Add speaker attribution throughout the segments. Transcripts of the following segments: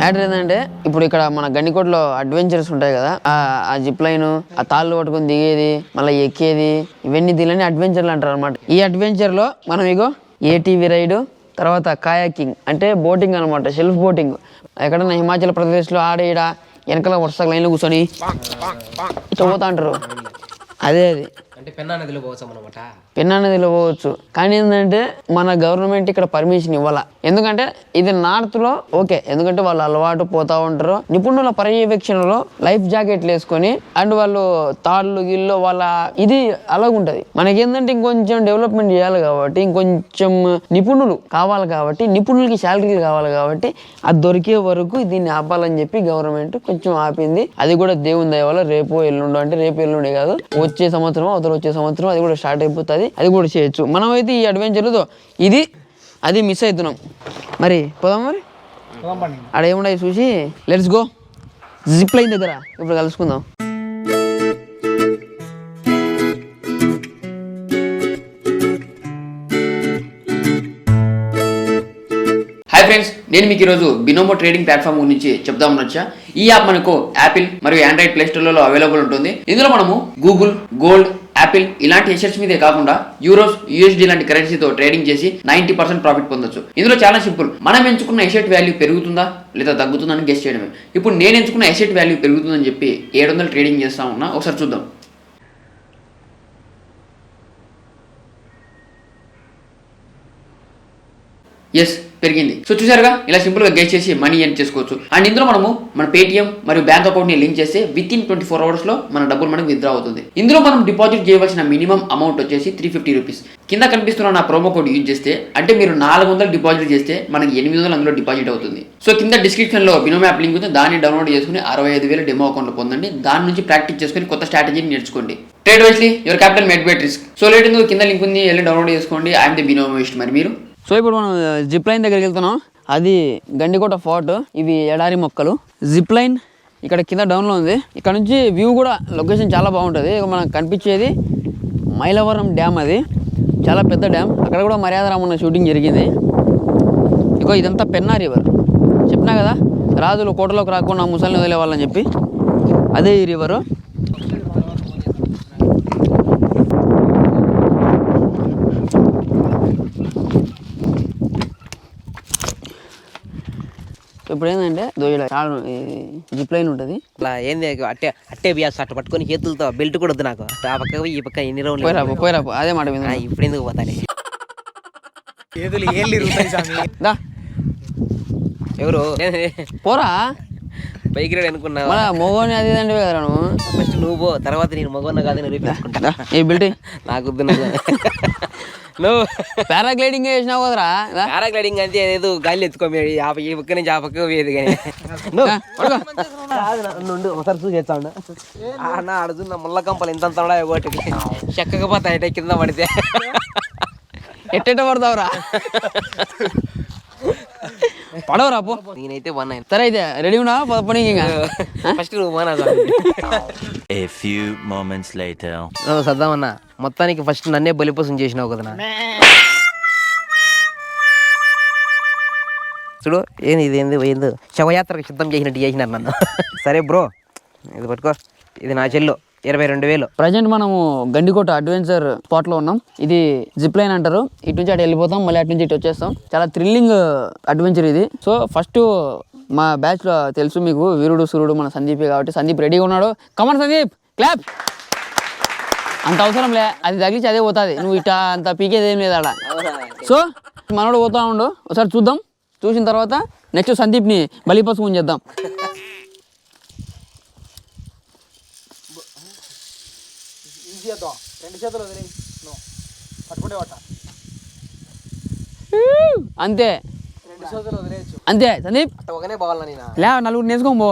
Speaker 1: Matter ఏంటంటే ఇప్పుడు ఇక్కడ మన గండికోటలో అడ్వెంచర్స్ ఉంటాయి కదా, ఆ జిప్ లైన్, ఆ తాళ్ళు పట్టుకొని దిగేది, మళ్ళీ ఎక్కేది, ఇవన్నీ దీనిని అడ్వెంచర్లు అంటారు అనమాట. ఈ అడ్వెంచర్ లో మనం ఇగో ఏటీవీ రైడ్, తర్వాత కాయాకింగ్ అంటే బోటింగ్ అనమాట, సెల్ఫ్ బోటింగ్. ఎక్కడన్నా హిమాచల్ ప్రదేశ్లో ఆడ వెనకాల వరుస లైన్లో కూర్చొని ఇట్లా పోతా అంటారు. అదే అది
Speaker 2: అంటే పెన్నా నదిలో పోవచ్చు అనమాట.
Speaker 1: పెన్నా నదిలో పోవచ్చు. కానీ ఏంటంటే మన గవర్నమెంట్ ఇక్కడ పర్మిషన్ ఇవ్వాల. ఎందుకంటే ఇది నార్త్ లో ఓకే, ఎందుకంటే వాళ్ళు అలవాటు పోతా ఉంటారు. నిపుణుల పర్యవేక్షణలో లైఫ్ జాకెట్లు వేసుకొని అండ్ వాళ్ళు తాళ్ళు గిళ్ళు వాళ్ళ ఇది అలాగుంటది. మనకేంటంటే ఇంకొంచెం డెవలప్మెంట్ చేయాలి కాబట్టి, ఇంకొంచెం నిపుణులు కావాలి కాబట్టి, నిపుణులకి శాలరీలు కావాలి కాబట్టి, అది దొరికే వరకు దీన్ని ఆపాలని చెప్పి గవర్నమెంట్ కొంచెం ఆపింది. అది కూడా దేవుని దయ వల్ల రేపు ఎల్లుండో, అంటే రేపు ఎల్లుండే కాదు, వచ్చే సంవత్సరం వచ్చే సంవత్సరం అది కూడా స్టార్ట్ అయిపోతుంది. అది కూడా చేయొచ్చు. మనమైతే ఈ అడ్వెంచర్తో ఇది అది మిస్ అవుతున్నాం. మరి పోదాం, మరి అక్కడ ఏముండవు చూసి లెట్స్ గో. జిప్ లైన్ దగ్గర ఇప్పుడు కలుసుకుందాం. హాయ్ ఫ్రెండ్స్, నేను మీకు ఈరోజు బినోమో ట్రేడింగ్ ప్లాట్ఫామ్ గురించి చెప్దామని వచ్చా. ఈ యాప్ మనకు యాపిల్ మరియు ఆండ్రాయిడ్ ప్లే స్టోర్లలో అవైలబుల్ ఉంటుంది. ఇందులో మనము గూగుల్, గోల్డ్, యాపిల్ ఇలాంటి ఎసెట్స్ మీదే కాకుండా యూరోస్, యూఎస్డి లాంటి కరెన్సీతో ట్రేడింగ్ చేసి 90% ప్రాఫిట్ పొందొచ్చు. ఇందులో చాలా సింపుల్. మనం ఎంచుకున్న ఎసెట్ వాల్యూ పెరుగుతుందా లేదా తగ్గుతుందా అని గెస్ చేయడమే. ఇప్పుడు నేను ఎంచుకున్న ఎసెట్ వాల్యూ పెరుగుతుందని చెప్పి 700 ట్రేడింగ్ చేస్తా ఉన్నా. ఒకసారి చూద్దాం. ఎస్, పెరిగింది. సో చూసారుగా, ఇలా సింపుల్ గా గెస్ చేసి మనీ ఎర్న్ చేసుకోవచ్చు. అండ్ ఇందులో మనము మన పేటిఎం మరియు బ్యాంక్ అకౌంట్ ని లింక్ చేస్తే విత్ ఇన్ 24 hours లో మన డబ్బులు మనకు విత్డ్రా అవుతుంది. ఇందులో మనం డిపాజిట్ చేయవలసిన మినిమం అమౌంట్ వచ్చేసి 350 రూపీస్. కింద కనిపిస్తున్న నా ప్రోమో కోడ్ యూజ్ చేస్తే, అంటే మీరు 400 డిపాజిట్ చేస్తే మనకి 800 అందులో డిపాజిట్ అవుతుంది. సో కింద డిస్క్రిప్షన్ లో బినోమో యాప్ లింక్ ఉంది, దాన్ని డౌన్లోడ్ చేసుకుని 65,000 డెమో అకౌంట్ పొందండి. దాని నుంచి ప్రాక్టీస్ చేసుకుని కొత్త స్ట్రాటజీని నేర్చుకోండి. Trade wisely your capital made by risk. So late ఎందుకు, కింద లింక్ ఉంది, వెళ్ళి డౌన్లోడ్ చేసుకోండి. I'm the Binomoist. మరి మీరు సో ఇప్పుడు మనం జిప్ లైన్ దగ్గరికి వెళ్తున్నాం. అది గండికోట ఫోర్ట్. ఇవి ఎడారి మొక్కలు. జిప్ లైన్ ఇక్కడ కింద డౌన్లో ఉంది. ఇక్కడ నుంచి వ్యూ కూడా లొకేషన్ చాలా బాగుంటుంది. మనకు కనిపించేది మైలవరం డ్యామ్. అది చాలా పెద్ద డ్యామ్. అక్కడ కూడా మర్యాద రామన్న షూటింగ్ జరిగింది. ఇగో ఇదంతా పెన్నా రివర్. చెప్పినా కదా, రాజులు కోటలోకి రాకుండా ముసలిని వదిలేవాళ్ళని చెప్పి, అదే ఈ రివరు. ఇప్పుడు ఏంటంటే జిప్ లైన్ ఉంటుంది.
Speaker 2: అలా ఏంది అట్టే బియాస్ అట్ట పట్టుకొని చేతులతో బెల్ట్ కూడా వద్దు నాకు. ఆ పక్క ఈ పక్క ఎన్ని రోజులు
Speaker 1: పోయిరాపు అదే మాట మీద.
Speaker 2: ఇప్పుడు ఎందుకు పోతానే ఎవరు
Speaker 1: పోరా
Speaker 2: బైక్ రైడ్ అనుకున్నా.
Speaker 1: మొగోని అది అంటే కదా నువ్వు.
Speaker 2: ఫస్ట్ నువ్వు పో, తర్వాత నేను మొగోన్న కాదని నిరూపించుకుంటా.
Speaker 1: ఈ బిల్ట్
Speaker 2: నాకు
Speaker 1: నువ్వు పారాగ్లైడింగ్ చేసినావు కదరా.
Speaker 2: పారాగ్లైడింగ్ అంటే ఏదో గాలి ఎత్తుకోమి ఈ పక్క నుంచి ఆ పక్క పోయేది. కానీ ఒకసారి చూసేస్తాడు అన్న అడుగుతున్న ముళ్ళ కంపలు ఎంత ఒకటికి చెక్కకపోతాయి కింద పడితే.
Speaker 1: ఎట్ట పడతావురా, పడవరా పో.
Speaker 2: నేనైతే వన్ అయినా.
Speaker 1: సరే అయితే రెడీ ఉన్నా పని.
Speaker 2: ఫస్ట్ నువ్వు పోనా.
Speaker 3: A few moments later.
Speaker 2: సద్దామన్నా, మొత్తానికి ఫస్ట్ నన్నే బలిపోసం చేసినావు కదా. చూడు ఏంది ఇది, ఏంది శవయాత్రకు సిద్ధం చేసినట్టు చేసినారు నన్ను. సరే బ్రో, ఇది పట్టుకో. ఇది నా చెల్లు, 22,000.
Speaker 1: ప్రజెంట్ మనము గండికోట అడ్వెంచర్ స్పాట్ లో ఉన్నాం. ఇది జిప్ లైన్ అంటారు. ఇటు నుంచి అటు వెళ్ళిపోతాం, మళ్ళీ అటు నుంచి ఇటు వచ్చేస్తాం. చాలా థ్రిల్లింగ్ అడ్వెంచర్ ఇది. సో ఫస్ట్ మా బ్యాచ్ లో తెలుసు మీకు, వీరుడు సూర్యుడు మన సందీప్ కాబట్టి సందీప్ రెడీగా ఉన్నాడు. Come on Sandeep, clap. అంత అవసరం లే, అది తగిలిచి అదే పోతుంది. నువ్వు ఇట్లా అంత పీకేది ఏం లేదు ఆడ. సో మనోడు పోతా ఉండు, ఒకసారి చూద్దాం. చూసిన తర్వాత నెక్స్ట్ సందీప్ని బలిపశువుని చేద్దాం. అంతే అంతే సందీప్. లే, నలుగురు నేర్చుకోబో.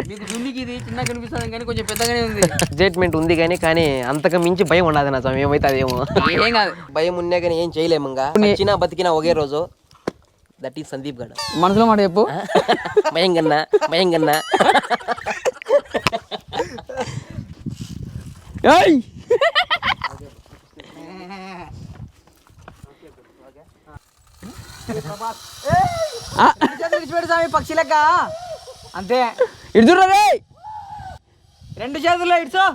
Speaker 1: మీకు జున్నికి ఇది చిన్న కనిపిస్తుంది కానీ కొంచెం పెద్దగానే ఉంది.
Speaker 2: ఎగ్జైట్మెంట్ ఉంది కానీ అంతకు మించి భయం ఉండదు నా స్వామి. ఏమైతే అదేమో
Speaker 1: ఏం కాదు,
Speaker 2: భయం ఉన్నా కానీ ఏం చేయలేము. ఇంకా చిన్న బతికినా ఒకే రోజు. దట్ ఈస్ సందీప్ గడ.
Speaker 1: మనసులో మాట చెప్పు.
Speaker 2: భయం కన్నా
Speaker 4: విడిచిపెడు స్వామి పక్షి లెక్క అంతే.
Speaker 1: ఇడుచుర్రా రే.
Speaker 4: 2 చేతుల్లో ఇడ్చో.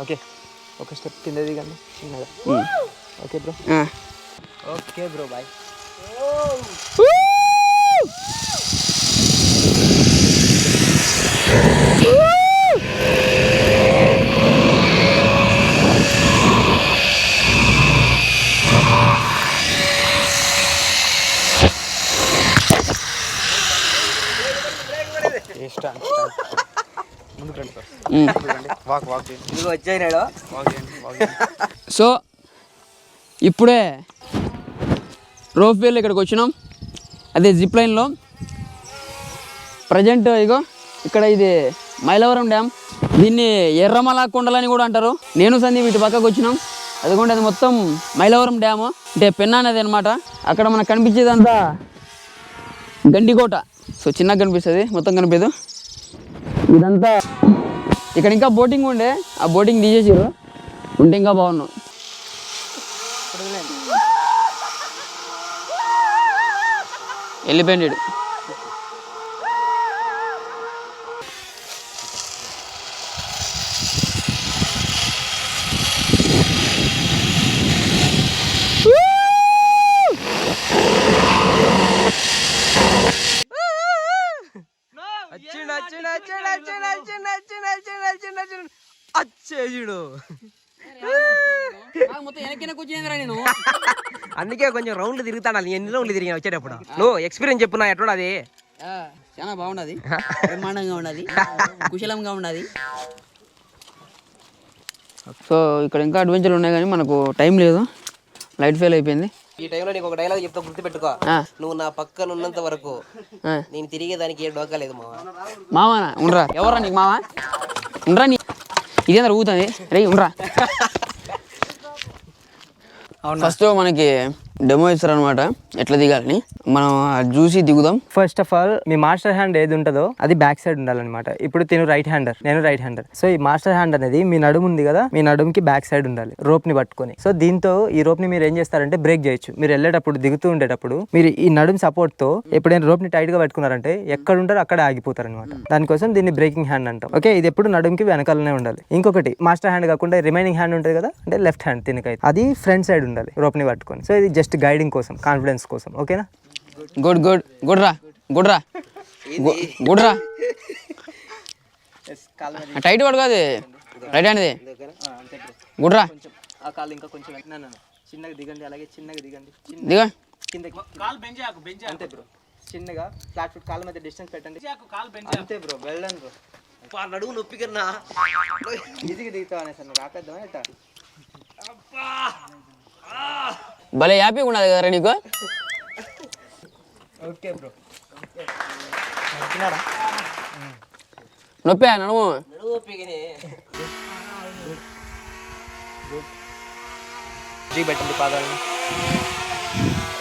Speaker 4: ఓకే, ఒక స్టెప్ కింద దిగండి చిన్నగా. Okay bro. Okay bro, bye. వచ్చాయినాడు.
Speaker 1: సో ఇప్పుడే రోప్ వేలో ఇక్కడికి వచ్చినాం, అదే జిప్ లైన్లో. ప్రజెంట్ ఇగో ఇక్కడ ఇది మైలవరం డ్యామ్, దీన్ని ఎర్రమల కొండలని కూడా అంటారు. నేను సందీప్ ఇటు పక్కకు వచ్చినాం. అదిగోండి అది మొత్తం మైలవరం డ్యాము, అంటే పెన్నా నది అనమాట. అక్కడ మనకు కనిపించేదంతా గండికోట. సో చిన్నగా కనిపిస్తుంది, మొత్తం కనిపించదు. ఇదంతా ఇక్కడ ఇంకా బోటింగ్ ఉండే, ఆ బోటింగ్ తీసేసారు, ఉంటే ఇంకా బాగున్నాం. వెళ్ళిపోయింది.
Speaker 2: అందుకే కొంచెం రౌండ్లు తిరుగుతాను. ఎన్ని రౌండ్లు తిరిగినా వచ్చేటప్పుడు. నువ్వు ఎక్స్పీరియన్స్ చెప్పు నా ఎట్లా అది.
Speaker 1: చాలా బాగున్నది, బ్రహ్మాండంగా ఉన్నది, కుశలంగా ఉన్నది. సో ఇక్కడ ఇంకా అడ్వెంచర్లు ఉన్నాయి కానీ మనకు టైం లేదు, లైట్ ఫెయిల్ అయిపోయింది.
Speaker 2: ఈ టైంలో నీకు ఒక డైలాగ్ చెప్తా, గుర్తుపెట్టుకో. నువ్వు నా పక్కన ఉన్నంత వరకు నేను తిరిగేదానికి ఏ డోకా లేదు మావా.
Speaker 1: మావానా? ఉండరా, ఎవరా నీకు మావా? ఉండరా నీ ఇదేంద్ర ఊగుతుంది రే, ఉండరా. ఫస్ట్ మనకి డెమో ఇస్తారు అనమాట, ఎట్లా దిగాలని. మనం చూసి దిగుదాం.
Speaker 4: ఫస్ట్ ఆఫ్ ఆల్ మీ మాస్టర్ హ్యాండ్ ఏది ఉంటుందో అది బ్యాక్ సైడ్ ఉండాలన్నమాట. ఇప్పుడు తిను రైట్ హ్యాండర్, నేను రైట్ హ్యాండర్. సో ఈ మాస్టర్ హ్యాండ్ అనేది మీ నడుము ఉంది కదా, మీ నడుముకి బ్యాక్ సైడ్ ఉండాలి రోప్ ని పట్టుకొని. సో దీంతో ఈ రోప్ ని మీరు ఏం చేస్తారంటే బ్రేక్ చేయొచ్చు. మీరు వెళ్ళేటప్పుడు, దిగుతూ ఉండేటప్పుడు మీరు ఈ నడుము సపోర్ట్ తో ఎప్పుడైనా రోప్ ని టైట్ గా పట్టుకున్నారంటే ఎక్కడ ఉంటారో అక్కడే ఆగిపోతారు అనమాట. దానికోసం దీన్ని బ్రేకింగ్ హ్యాండ్ అంటాం. ఓకే, ఇది ఎప్పుడు నడుముకి వెనకాలనే ఉండాలి. ఇంకొకటి మాస్టర్ హ్యాండ్ కాకుండా రిమైనింగ్ హ్యాండ్ ఉంటుంది కదా, అంటే లెఫ్ట్ హ్యాండ్ తినకైతే అది ఫ్రంట్ సైడ్ ఉండాలి రోప్ ని పట్టుకొని. సో ఇది జస్ట్ గైడింగ్ కోసం, కాన్ఫిడెన్స్ కోసం. ఓకేనా?
Speaker 1: గుడ్ గుడ్ గుడ్ రా, గుడ్ రా, గుడ్ రా. టైట్ పడుకోది రైట్ హ్యాండ్ది. గుడ్ రా.
Speaker 4: ఆ కాలు ఇంకా కొంచెం చిన్నగా దిగండి, అలాగే చిన్నగా దిగండి.
Speaker 1: దిగా
Speaker 4: కిందకి అంతే బ్రో. చిన్నగా ఫ్లాట్ ఫుట్ కాళ్ళ మధ్య డిస్టెన్స్ పెట్టండి. అంతే బ్రో, వెళ్ళండి బ్రో.
Speaker 2: నడువు నొప్పి కన్నా
Speaker 4: ఈజీగా దిగుతావు అనేసి అన్న రాకేద్దామా ఎట్టా?
Speaker 1: భలే హ్యాపీగా ఉన్నది కదరా నీకు.
Speaker 4: Okay bro.
Speaker 1: నొప్పి నడుము
Speaker 4: పెట్టండి పాదాలను.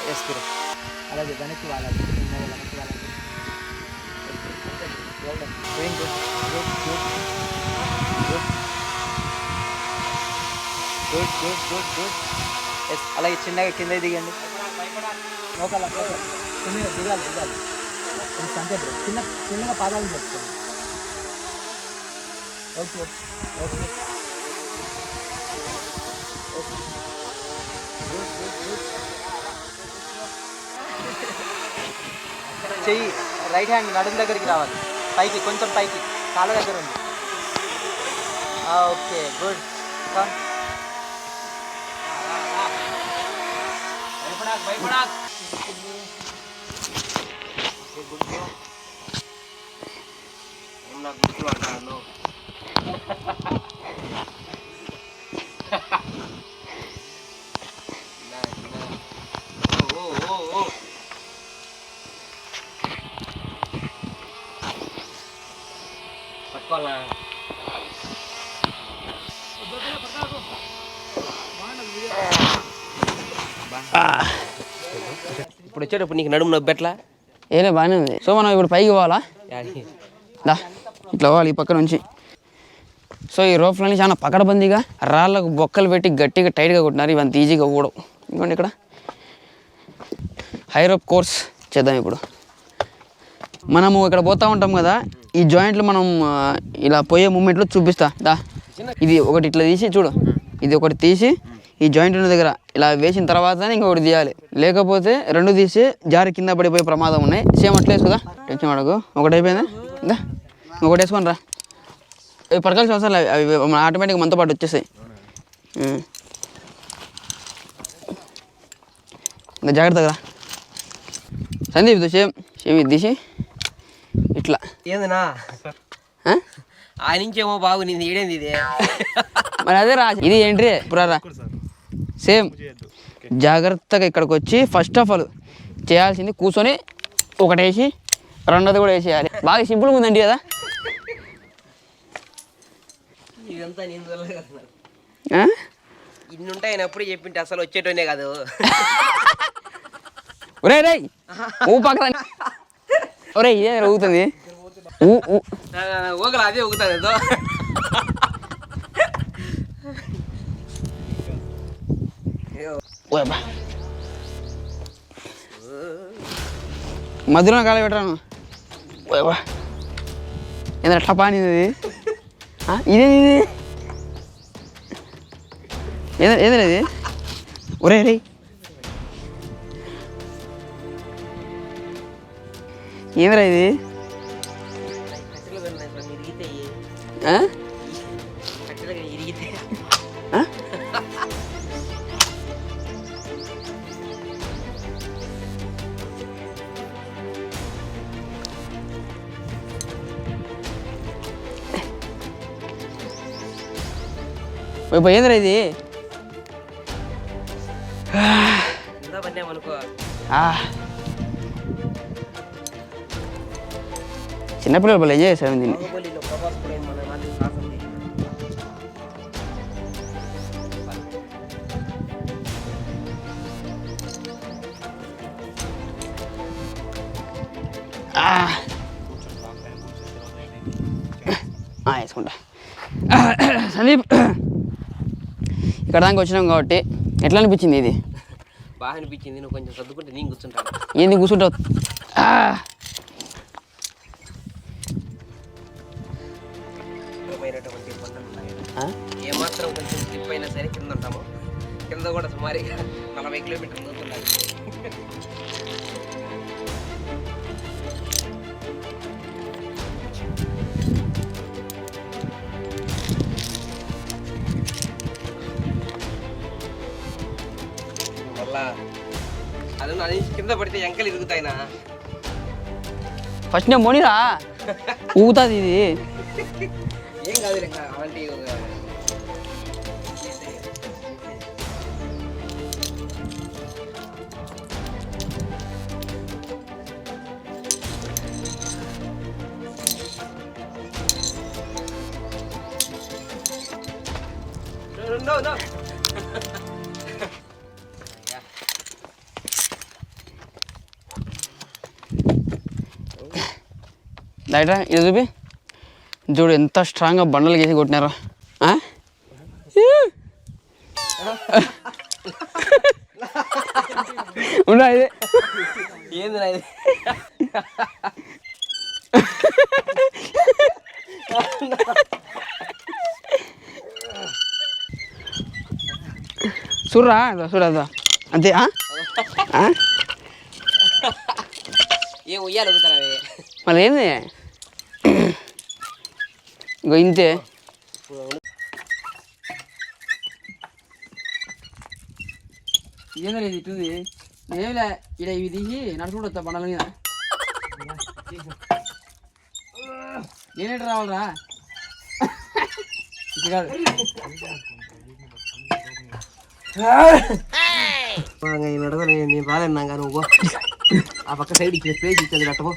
Speaker 4: వేసుకురు అలాగే వెనక్కి వాళ్ళకి, వెనక్కి వాళ్ళకి. Good good good good. Yes, అలాగే చిన్నగా కింద దిగండి. లోకల్ చిన్నగా దిగాలి, దిగాలి అంతే బ్రో. చిన్నగా పాదాలను పెట్టుకోండి. Okay okay. చెయ్యి రైట్ హ్యాండ్ నడుము దగ్గరికి రావాలి, పైకి కొంచెం పైకి, కాళ్ళ దగ్గర ఉంది. Okay good.
Speaker 2: ఇప్పుడు వచ్చేటప్పుడు నీకు నడుము నొప్పి ఎట్లా?
Speaker 1: ఏలే బాగానే ఉంది. సో మనం ఇప్పుడు పైకి పోవాలా? దా ఇట్లా పోవాలి ఈ పక్క నుంచి. సో ఈ రోప్లని చాలా పకడబందీగా రాళ్ళకు బొక్కలు పెట్టి గట్టిగా టైట్గా కొట్టినారు. ఇవంత ఈజీగా ఊడవు. ఇంకోండి ఇక్కడ హై రోప్ కోర్స్ చేద్దాం. ఇప్పుడు మనము ఇక్కడ పోతూ ఉంటాం కదా, ఈ జాయింట్లు మనం ఇలా పోయే మూమెంట్లో చూపిస్తా దా. ఇది ఒకటి ఇట్లా తీసి చూడు, ఇది ఒకటి తీసి ఈ జాయింట్ ఉన్న దగ్గర ఇలా వేసిన తర్వాతనే ఇంకొకటి తీయాలి, లేకపోతే రెండు తీసి జారి కింద పడిపోయే ప్రమాదం ఉన్నాయి. సేమ్ అట్లా వేసుకోదా, టెన్షన్ పడకు. ఒకటి అయిపోయిందా, దా ఇంకొకటి వేసుకొని రా. అవి పడకాల్సిన అవసరం లేదు, అవి ఆటోమేటిక్గా మనతో పాటు వచ్చేస్తాయి. జాగ్రత్తగా సందీప్ సేమ్ సేమ్ ఇది తీసి ఇట్లా
Speaker 2: ఏందినా ఆ నుంచేమో బాగుంది, ఏడేంది ఇది?
Speaker 1: మరి అదే రా, ఇది ఏంటి పురారా. సేమ్ జాగ్రత్తగా ఇక్కడికి వచ్చి ఫస్ట్ ఆఫ్ ఆల్ చేయాల్సింది కూర్చొని ఒకటి వేసి రెండోది కూడా వేసేయాలి. బాగా సింపుల్గా ఉందండి కదా.
Speaker 2: ఇదంతా ఇన్ని ఉంటాయని ఎప్పుడు చెప్పింటే అసలు వచ్చేటోనే కాదు.
Speaker 1: ఒరే రే ఊ పక్కన ఒరే ఇదే ఊగుతుంది.
Speaker 2: ఊగల అదే ఊగుతుంది ఏదో.
Speaker 1: మధ్యలో కాలు పెట్టాను. ఏదైనా టపాని ఇది ఇదే ఏదైనా ఇది. ఒరే రే ఏంద్రా ఇది? ఏంద్రా ఇది? చిన్నపిల్లలు వాళ్ళు ఎంజాయ్ చేశారు దీన్ని. వేసుకుంటా. సందీప్ ఇక్కడ దాకా వచ్చినాం కాబట్టి ఎట్లా అనిపించింది ఇది?
Speaker 2: బాగా అనిపించింది. నువ్వు కొంచెం సర్దుకుంటే నేను కూర్చుంటాను.
Speaker 1: ఏంది కూర్చుంటావు?
Speaker 2: ఏమాత్రం కొంచెం స్లిప్ అయినా సరే కింద ఉంటాము. కింద కూడా సుమారుగా 40 కిలోమీటర్లు దూరుతుండాలి. మళ్ళా అది నా కింద పడితే ఎంకలు ఇరుగుతాయినా.
Speaker 1: ఫస్ట్ నేను మోనిరా ఊగుతుంది ఇది.
Speaker 2: ఏం కాదు అలాంటి
Speaker 1: రైటా ఇది చూపి చూడు ఎంత స్ట్రాంగ్గా బండలు గీసి కొట్టినారో. ఉండా ఇది
Speaker 2: ఏంది ఇది?
Speaker 1: చూడరా చూడదా అంతే.
Speaker 2: ఏం ఉయ్యాలి ఊగుతున్నావే?
Speaker 1: మళ్ళీ ఏంది ఇంకో ఇంతే. ఏందా ఇది ఇట్టుంది? ఏమిలే ఇక్కడ ఇవి తీసి నడుచుకుంటూ వస్తా బండల మీద. నేనేంటి రావాలరా? ఇది కాదు
Speaker 2: నేను రాలేనా నువ్వు ఆ పక్క సైడ్ ఇచ్చిన ప్లేస్ ఇచ్చేది కట్టబో.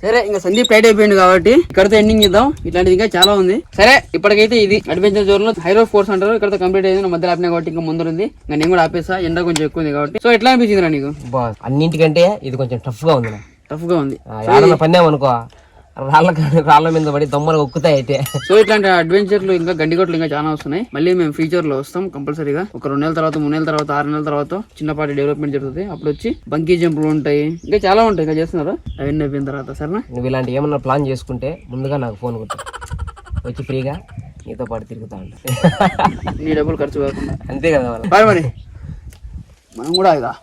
Speaker 1: సరే ఇంకా సందీప్ టైట్ అయిపోయింది కాబట్టి ఇక్కడతో ఎండింగ్ ఇద్దాం. ఇట్లాంటిది ఇంకా చాలా ఉంది. సరే ఇప్పటికైతే ఇది అడ్వెంచర్ జోన్ లో హైరో ఫోర్స్ అంటారు. ఇక్కడ కంప్లీట్ అయింది. నా మధ్యలో ఆపినా కాబట్టి ఇంకా ముందు ఉంది. ఇంకా నేను కూడా ఆపేసా. ఎండ కొంచెం ఎక్కువ ఉంది కాబట్టి. సో ఎట్లా అనిపించింది రా నీకు?
Speaker 2: బాస్ అన్నింటికంటే ఇది కొంచెం టఫ్ గా ఉంది.
Speaker 1: టఫ్ గా ఉంది.
Speaker 2: ఏడన్నా పన్నామనుకో రాళ్ళ మీద పడి దమ్మలు ఒక్కుతాయి అయితే.
Speaker 1: సో ఇట్లాంటి అడ్వెంచర్లు ఇంకా గండిగొట్లు ఇంకా చాలా వస్తున్నాయి. మళ్ళీ మేము ఫ్యూచర్ లో వస్తాం కంపల్సరీగా. ఒక 2 నెలల తర్వాత 3 నెలల తర్వాత 6 నెలల తర్వాత చిన్నపాటి డెవలప్మెంట్ జరుగుతుంది. అప్పుడు వచ్చి బంకీ జంపులు ఉంటాయి, ఇంకా చాలా ఉంటాయి. ఇంకా చేస్తున్నారు అవన్నీ అయిపోయిన తర్వాత. సరేనా?
Speaker 2: నువ్వు ఇలాంటి ఏమన్నా ప్లాన్ చేసుకుంటే ముందుగా నాకు ఫోన్ కొట్టు, వచ్చి ఫ్రీగా నీతో పాటు తిరుగుతా ఉంటా.
Speaker 1: నీ డబ్బులు ఖర్చు కాకుండా.
Speaker 2: అంతే కదా
Speaker 1: మరి మనం కూడా ఇదా